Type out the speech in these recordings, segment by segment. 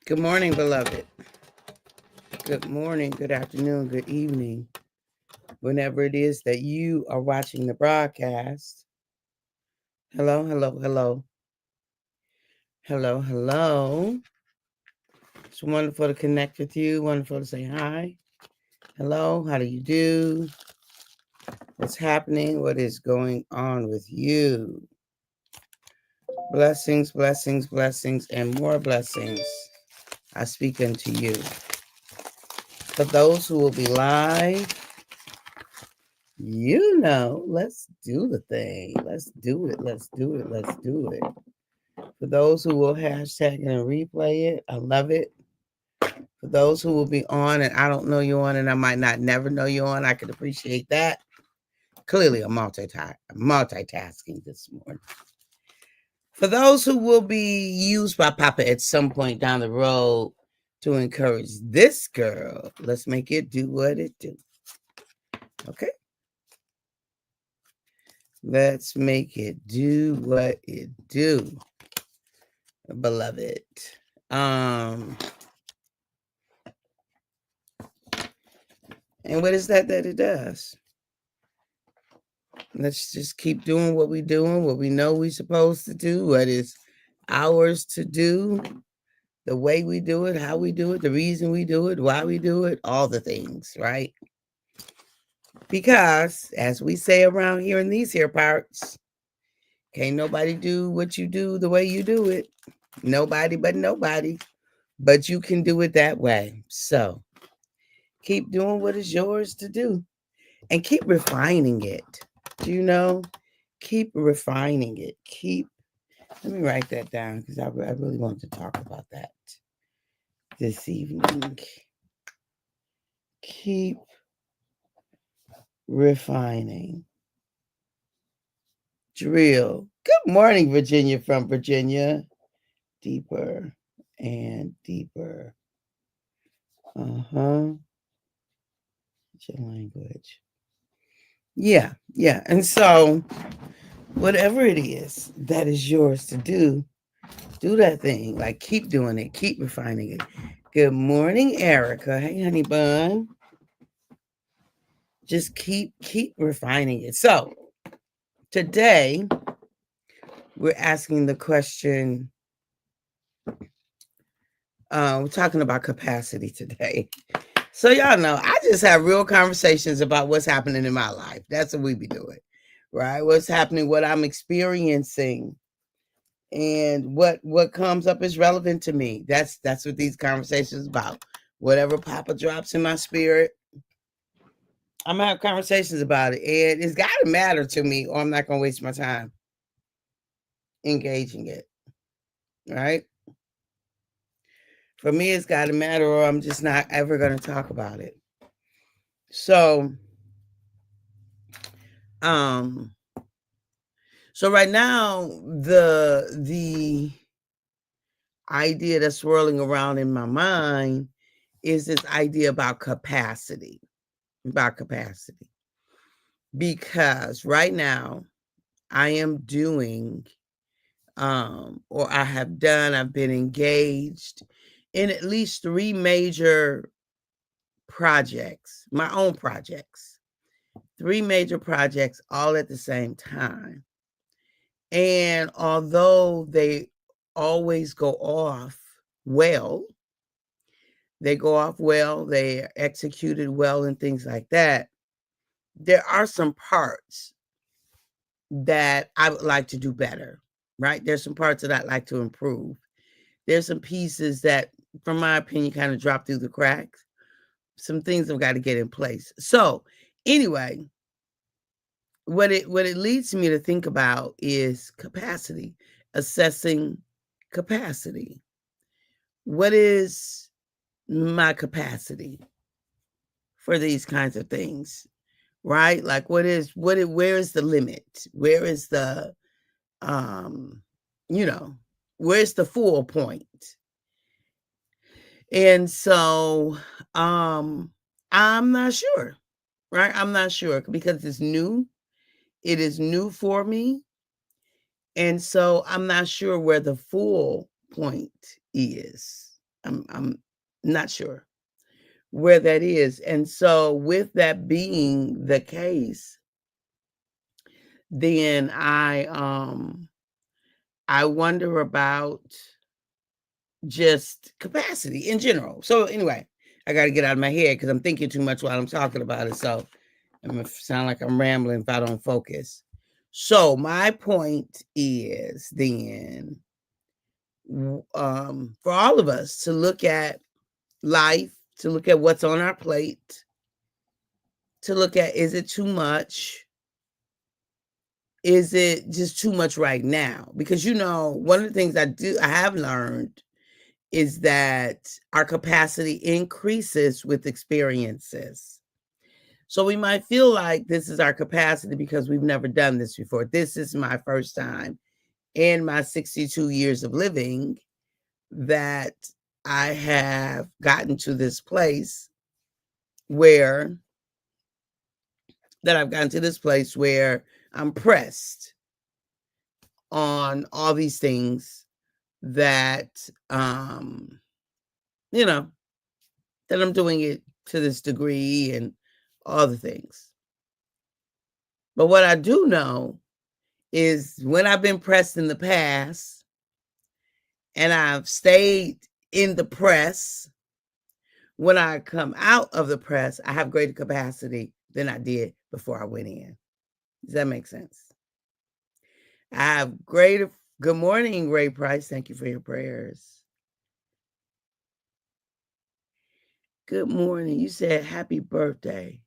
Good morning, beloved. Good morning, good afternoon, good evening. Whenever it is that you are watching the broadcast. Hello, hello, hello. Hello, hello. It's wonderful to connect with you. Wonderful to say hi. Hello, how do you do? What's happening? What is going on with you? Blessings, blessings, blessings, and more blessings. I speak unto you. For those who will be live, let's do the thing. Let's do it. Let's do it. Let's do it. For those who will hashtag and replay it, I love it. For those who will be on and I don't know you on and I might not never know you on, I could appreciate that. Clearly, I'm multitasking this morning. For those who will be used by Papa at some point down the road to encourage this girl, let's make it do what it do. Okay? Let's make it do what it do, beloved. And what is that it does? Let's just keep doing what we're doing, what we know we're supposed to do, what is ours to do, the way we do it, how we do it, the reason we do it, why we do it, all the things, right? Because, as we say around here in these here parts, can't nobody do what you do the way you do it. Nobody but nobody. But you can do it that way. So, keep doing what is yours to do and keep refining it. Do you know? Keep refining it. Let me write that down because I really want to talk about that this evening. Keep refining. Drill. Good morning, Virginia from Virginia. Deeper and deeper. Uh-huh. What's your language? Yeah. And so, whatever it is that is yours to do that thing. Like, keep doing it. Keep refining it. Good morning, Erica. Hey, honey bun. Just keep refining it. So, today, we're asking the question, we're talking about capacity today. So, y'all know, I just have real conversations about what's happening in my life. That's what we be doing, right? What's happening, what I'm experiencing, and what comes up is relevant to me. That's what these conversations about. Whatever Papa drops in my spirit, I'm gonna have conversations about it, and it's got to matter to me, or I'm not gonna waste my time engaging it. Right? For me, it's got to matter, or I'm just not ever gonna talk about it. So, um, so right now, the idea that's swirling around in my mind is this idea about capacity. Because right now I am doing or I've been engaged in at least 3 major projects, my own projects. 3 major projects all at the same time. And although they always go off well, they are executed well and things like that, there are some parts that I would like to do better, right? There's some parts that I'd like to improve. There's some pieces that, from my opinion, kind of drop through the cracks. Some things have got to get in place. So, anyway, what it leads me to think about is capacity, assessing capacity. What is my capacity for these kinds of things? Right? Like where is the limit? Where is the um where's the full point? And so I'm not sure, right? I'm not sure because it's new. It is new for me. And so I'm not sure where the full point is. I'm not sure where that is. And so with that being the case, then I wonder about just capacity in general. So anyway, I got to get out of my head because I'm thinking too much while I'm talking about it. So I'm gonna sound like I'm rambling if I don't focus. So my point is then for all of us to look at life, to look at what's on our plate, to look at, is it too much? Is it just too much right now? Because one of the things I have learned is that our capacity increases with experiences. So we might feel like this is our capacity because we've never done this before. This is my first time in my 62 years of living that I have gotten to this place where I'm pressed on all these things that that I'm doing it to this degree and all the things. But what I do know is when I've been pressed in the past and I've stayed in the press, when I come out of the press, I have greater capacity than I did before I went in. Does that make sense? I have greater. Good morning, Ray Price. Thank you for your prayers. Good morning. You said happy birthday.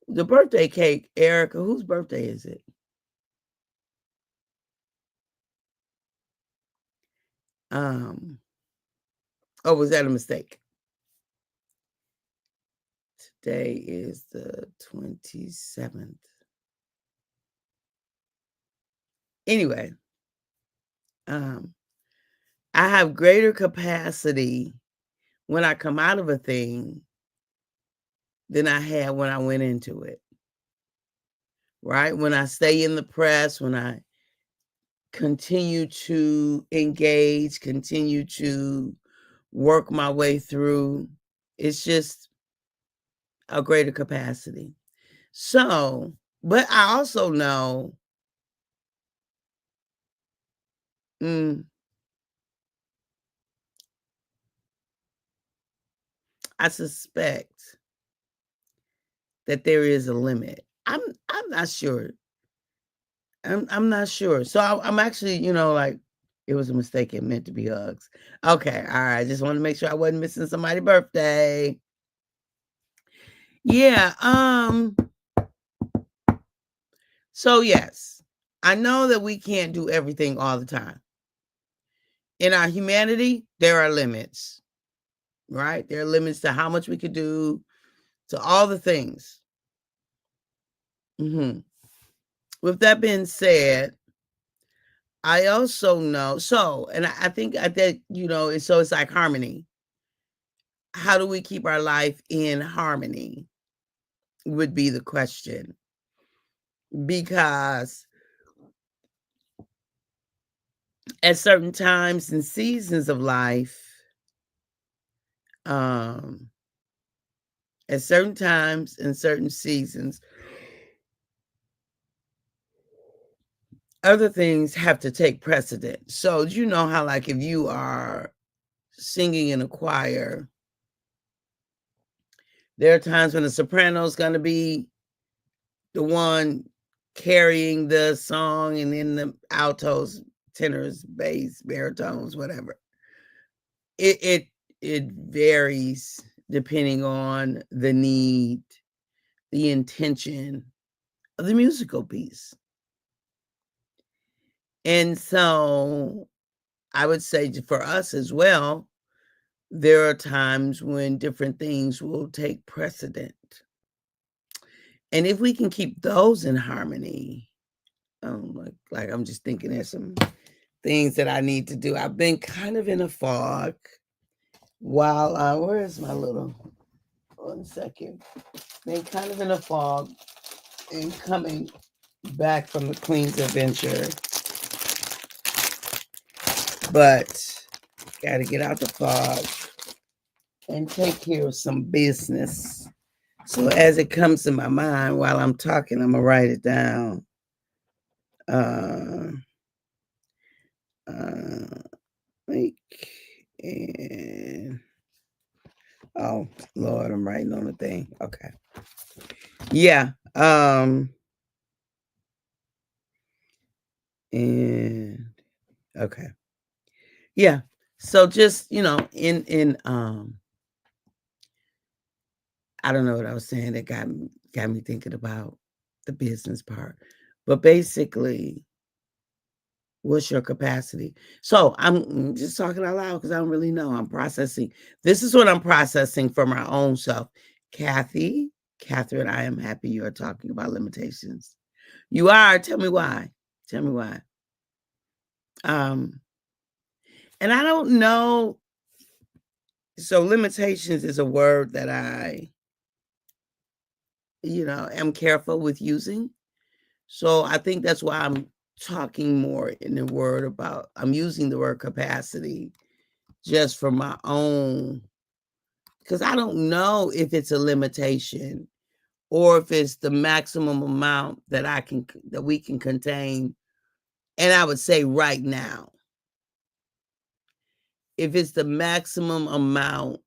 The birthday cake, Erica, whose birthday is it? Oh, was that a mistake? Today is the 27th. Anyway, I have greater capacity when I come out of a thing than I had when I went into it. Right? When I stay in the press, when I continue to engage, continue to work my way through, it's just a greater capacity. So, but I also know I suspect that there is a limit. I'm not sure. I'm not sure. So I'm actually, like it was a mistake. It meant to be hugs. Okay, all right. Just want to make sure I wasn't missing somebody's birthday. Yeah. So yes, I know that we can't do everything all the time. In our humanity, there are limits, right? There are limits to how much we could do, to all the things. With that being said, I also know, and I think that, it's like harmony. How do we keep our life in harmony would be the question. Because at certain times and seasons of life, at certain times and certain seasons, other things have to take precedent. So you know how, like, if you are singing in a choir, there are times when the soprano is going to be the one carrying the song, and then the altos, tenors, bass, baritones, whatever. It varies depending on the need, the intention of the musical piece. And so I would say for us as well, there are times when different things will take precedent. And if we can keep those in harmony, like I'm just thinking there's some things that I need to do. I've been kind of in a fog while where's my little 1 second. Been kind of in a fog and coming back from the Queen's Adventure. But Got to get out the fog and take care of some business. So as it comes to my mind while I'm talking, I'm gonna write it down. Uh, like, and oh Lord, I'm writing on the thing. Okay. Yeah. And okay. Yeah. So just, in I don't know what I was saying that got me thinking about the business part. But basically, what's your capacity? So I'm just talking out loud because I don't really know. I'm processing. This is what I'm processing for my own self. Catherine, I am happy you are talking about limitations. You are. Tell me why. Tell me why. And I don't know. So limitations is a word that I, am careful with using. So I think that's why I'm talking more in the word about, I'm using the word capacity just for my own, because I don't know if it's a limitation or if it's the maximum amount that we can contain. And I would say right now, if it's the maximum amount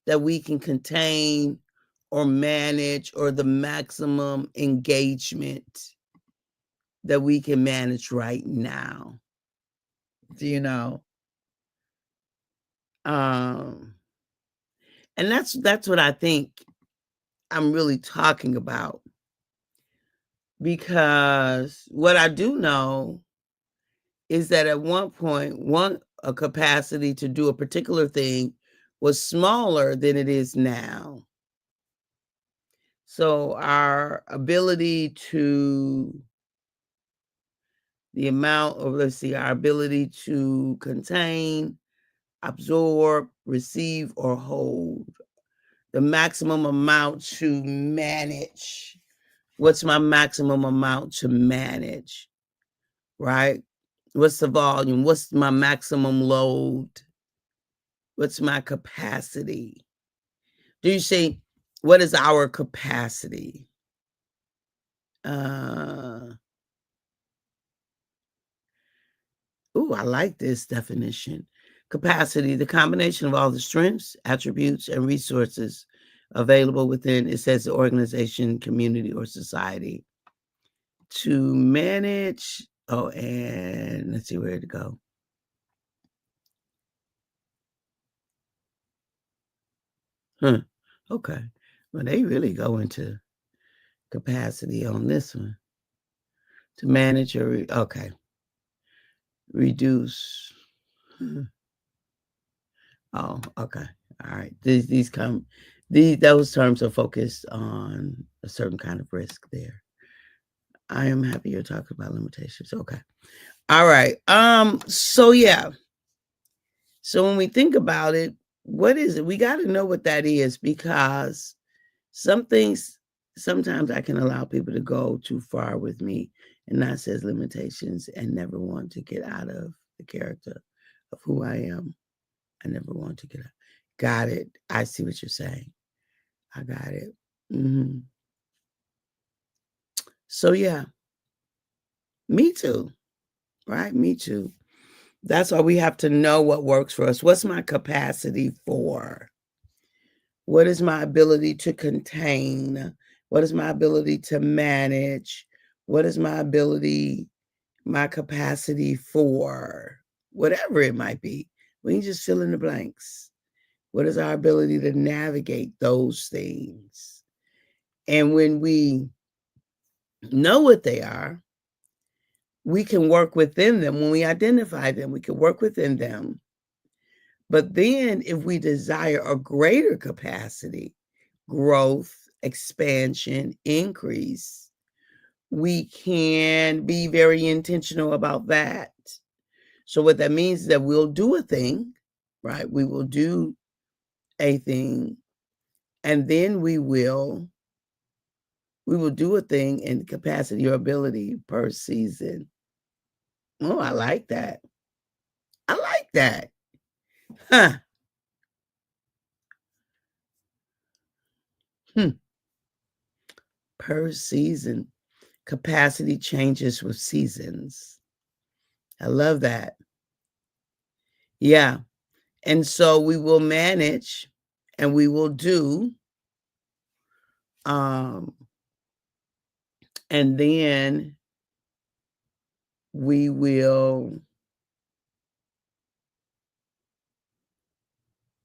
that we can contain or manage, or the maximum engagement that we can manage right now. Do you know? And that's what I think I'm really talking about. Because what I do know is that at one point, a capacity to do a particular thing was smaller than it is now. So our ability to our ability to contain, absorb, receive, or hold. The maximum amount to manage. What's my maximum amount to manage? Right? What's the volume? What's my maximum load? What's my capacity? Do you see what is our capacity? I like this definition. Capacity, the combination of all the strengths, attributes, and resources available within, it says, the organization, community, or society to manage. Oh, and let's see where to go. Okay. Well, they really go into capacity on this one. To manage or, okay. Reduce. Oh, okay. All right. Those terms are focused on a certain kind of risk there. I am happy you're talking about limitations. Okay. All right. So yeah. So when we think about it, what is it? We got to know what that is, because some things, sometimes I can allow people to go too far with me and not says limitations and never want to get out of the character of who I am. I never want to get out. Got it. I see what you're saying. I got it. So yeah, me too. Right? Me too. That's why we have to know what works for us. What's my capacity for? What is my ability to contain? What is my ability to manage? What is my capacity for? Whatever it might be. We can just fill in the blanks. What is our ability to navigate those things? And when we know what they are, we can work within them. When we identify them, we can work within them. But then if we desire a greater capacity, growth, expansion, increase, we can be very intentional about that. So what that means is that we'll do a thing, right? We will do a thing, and then we will do a thing in capacity or ability per season. Oh, I like that. I like that. Huh. Hmm. Per season. Capacity changes with seasons. I love that. Yeah. And so we will manage and we will do. Um, and then we will,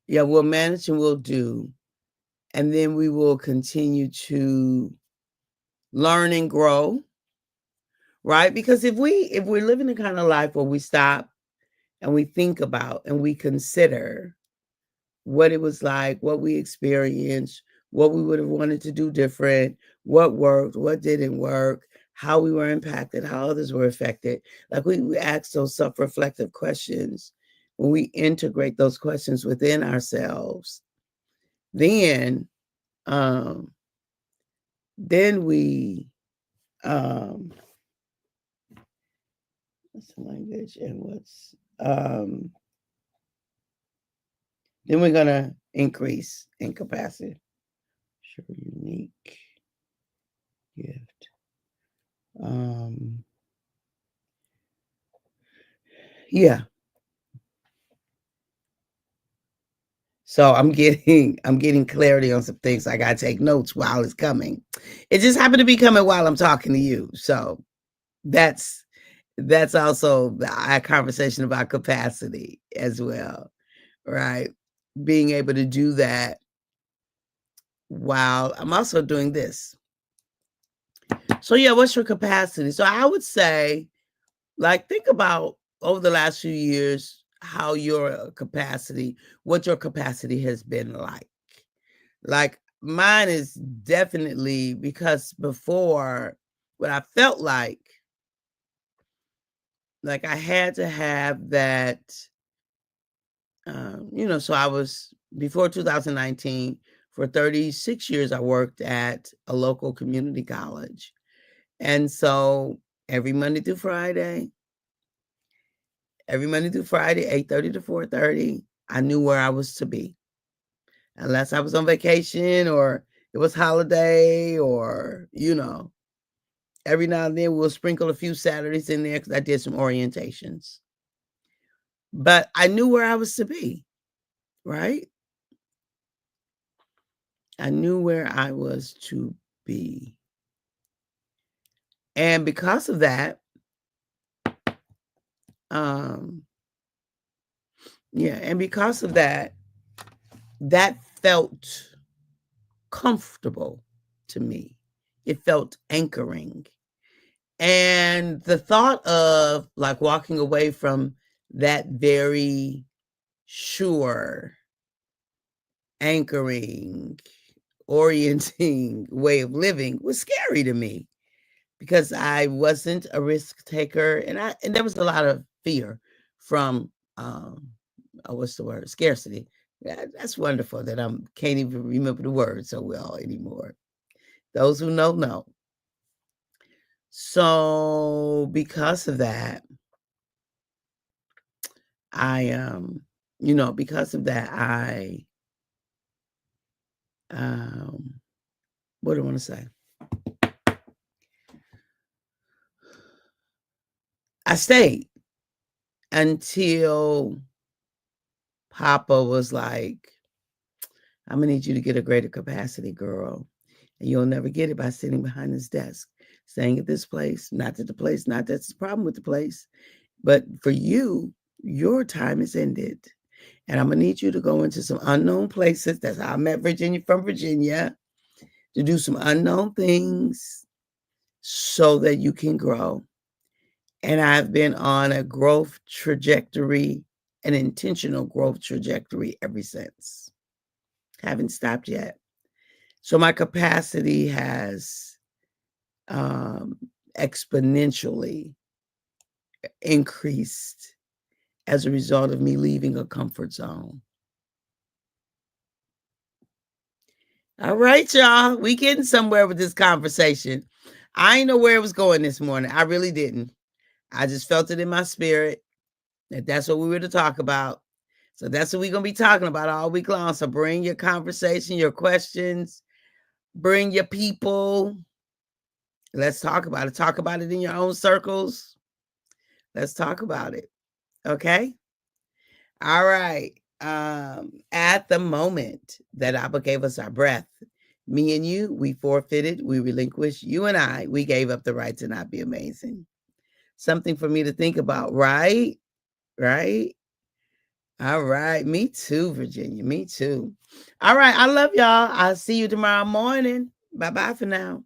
yeah, we'll manage and we'll do. And then we will continue to learn and grow, right? Because if we're living a kind of life where we stop and we think about and we consider what it was like, what we experienced, what we would have wanted to do different, what worked, what didn't work, how we were impacted, how others were affected. Like we ask those self-reflective questions, when we integrate those questions within ourselves, then um then we what's the language and what's then we're gonna increase in capacity. Sure, unique gift. Yeah. So I'm getting clarity on some things. I gotta take notes while it's coming. It just happened to be coming while I'm talking to you. So that's also our conversation about capacity as well, right? Being able to do that while I'm also doing this. So yeah, what's your capacity? So I would say, like, think about over the last few years how what your capacity has been like. Like mine is definitely because before what I felt like I had to have that, so I was before 2019 for 36 years, I worked at a local community college. And so every Monday through Friday, 8:30 to 4:30, I knew where I was to be. Unless I was on vacation or it was holiday or, every now and then we'll sprinkle a few Saturdays in there because I did some orientations. But I knew where I was to be, right? I knew where I was to be. And because of that, um, that felt comfortable to me. It felt anchoring. And the thought of like walking away from that very sure, anchoring, orienting way of living was scary to me because I wasn't a risk taker and there was a lot of fear from what's the word? Scarcity. That's wonderful that I can't even remember the word so well anymore. Those who know. So because of that, because of that, um, what do I want to say? I stayed until Papa was like, I'm gonna need you to get a greater capacity, girl. And you'll never get it by sitting behind this desk, staying at this place. Not that's the problem with the place, but for you, your time is ended. And I'm gonna need you to go into some unknown places. That's how I met from Virginia, to do some unknown things so that you can grow. And I've been on a growth trajectory, an intentional growth trajectory ever since. Haven't stopped yet. So my capacity has exponentially increased as a result of me leaving a comfort zone. All right, y'all. We getting somewhere with this conversation. I didn't know where it was going this morning. I really didn't. I just felt it in my spirit. That's what we were to talk about. So that's what we're going to be talking about all week long. So bring your conversation, your questions, bring your people. Let's talk about it. Talk about it in your own circles. Let's talk about it. Okay? All right. At the moment that Abba gave us our breath, me and you, we forfeited, we relinquished. You and I, we gave up the right to not be amazing. Something for me to think about, right? Right? All right. Me too, Virginia. Me too. All right. I love y'all. I'll see you tomorrow morning. Bye-bye for now.